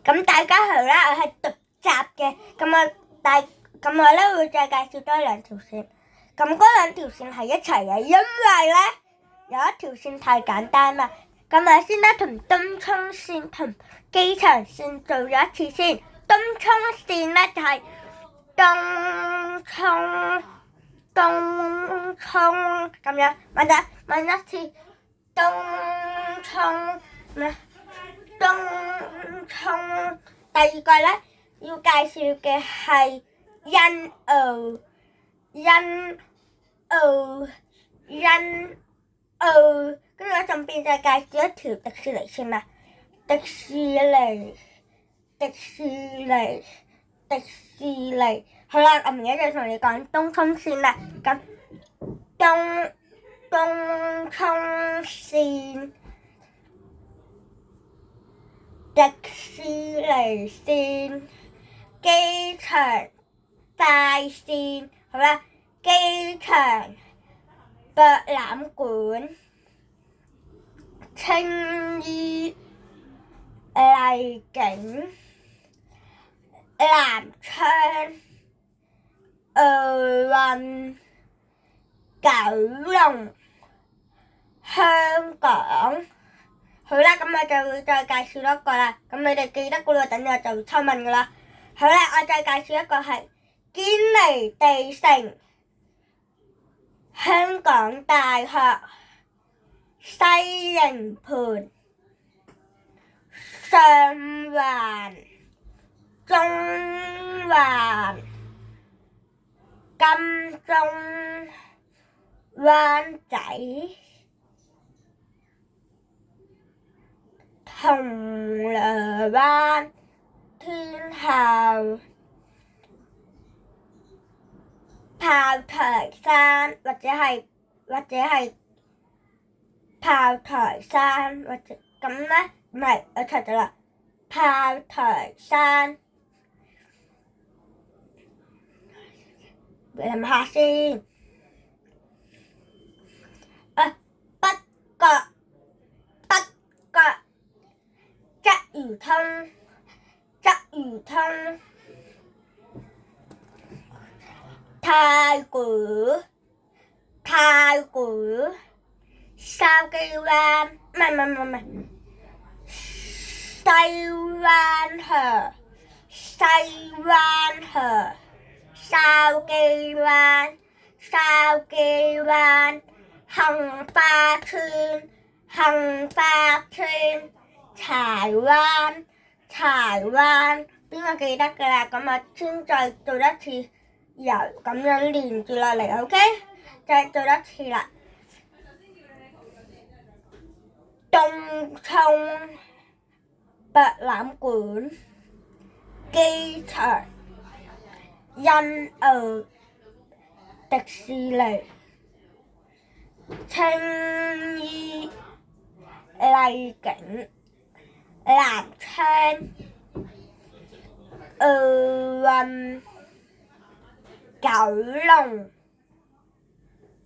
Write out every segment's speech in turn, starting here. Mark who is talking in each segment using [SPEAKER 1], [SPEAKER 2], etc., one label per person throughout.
[SPEAKER 1] 咁大家好啦，我係讀雜嘅，咁我咧會再介紹多兩條線。咁嗰兩條線係一齊嘅，因為咧有一條線太簡單啦。咁我先咧同東涌線同機場線做咗一次先。東涌線咧就係東涌咁樣，問一次東涌咩？東涌。第二個咧要介紹嘅係欣澳，跟住我順便再介紹一條迪士尼線啦。迪士尼，好啦，我唔記得同你講東涌線啦。咁東涌線、迪士尼線、機場快線，好啦，機場、博覽館、青衣、荔景、南昌、奧運、九龍、香港。好啦，咁我就會再介紹多個啦。咁你哋記得㗎啦，等我就抽問㗎啦。好啦，我再介紹一個係堅尼地城、香港大學、西營盤、上環、中環、金鐘、灣仔、銅鑼灣、天后、炮台山或者係炮台山或者咁咧，唔係我錯咗啦，炮台山。你諗下先。北角、鰂魚涌、太古、筲箕灣，唔係，西灣河、筲箕灣、杏花村、柴灣，邊個記得㗎啦？咁我先再做一次由咁樣連住落嚟 ，OK？ 再做一次啦。東涌、博覽館、機場、欣澳、迪士尼、青衣、荔景、南昌、奧運、九龍、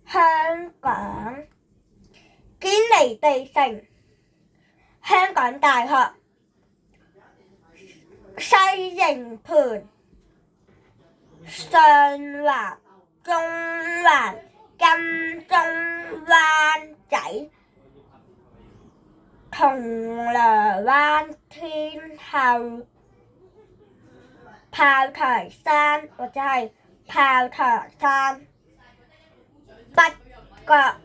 [SPEAKER 1] 香港、堅尼地城、香港大學、西營盤、上環、中環、金鐘、灣仔、銅鑼灣、天后、炮台山或者係炮台山、北角、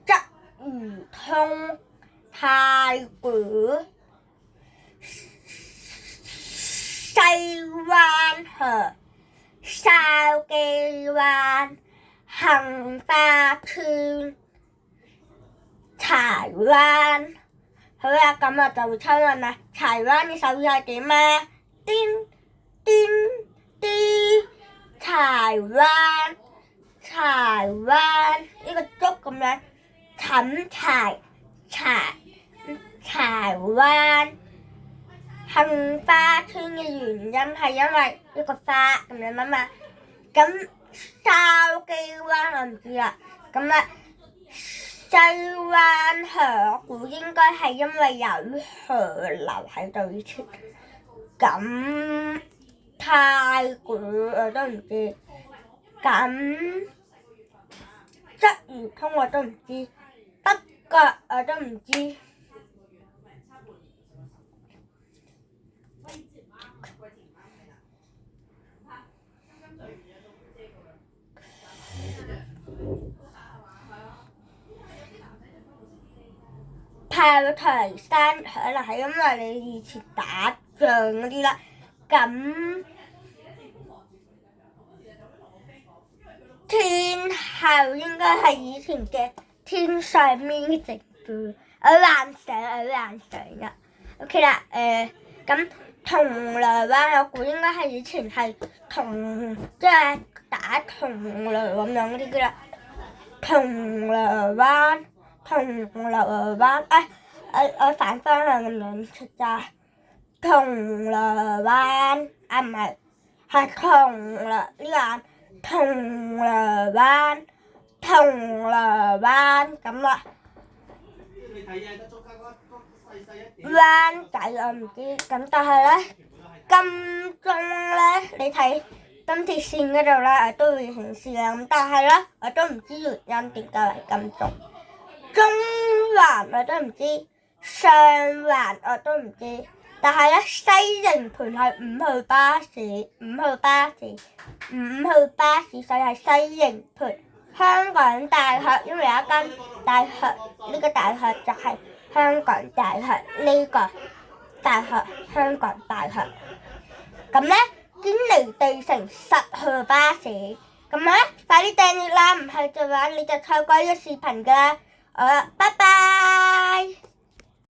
[SPEAKER 1] 鰂魚涌、太古、西灣河、筲箕灣、杏花村、柴灣。好啦，咁我就會抽問啦。柴灣呢首語係點啊？叮叮叮，柴灣呢個竹咁樣，冚柴灣。杏花村嘅原因係因為一個花咁樣啊嘛。咁筲箕灣我唔知啦。咁咧。西灣河，我估應該係因為有河流喺度以前。咁太古我都唔知，咁鰂魚涌我都唔知，北角我都唔知。炮台山可能係因為你以前打仗嗰啲啦。咁天后應該係以前嘅天上面嘅植物，我幻想啦。OK 啦，咁銅鑼灣我估應該係以前係即係打銅鑼咁樣嗰啲啦。銅鑼灣，我反方向咁樣出咋。銅鑼灣唔係銅鑼灣咁啦。灣仔我唔知，咁但係咧金鐘咧，你睇金鐵線嗰度咧，我都會顯示啦。咁但係咧，我都唔知原因點解係金鐘。中環我都唔知，上環我都唔知，但係咧西營盤係5號巴士，所以係西營盤。香港大學，因為有一間大學，呢個大學就係香港大學，呢個大學香港大學。咁咧堅尼地城10號巴士，咁咧快啲訂閱啦，唔係嘅話你就錯過呢個視頻㗎啦。好啦，拜拜。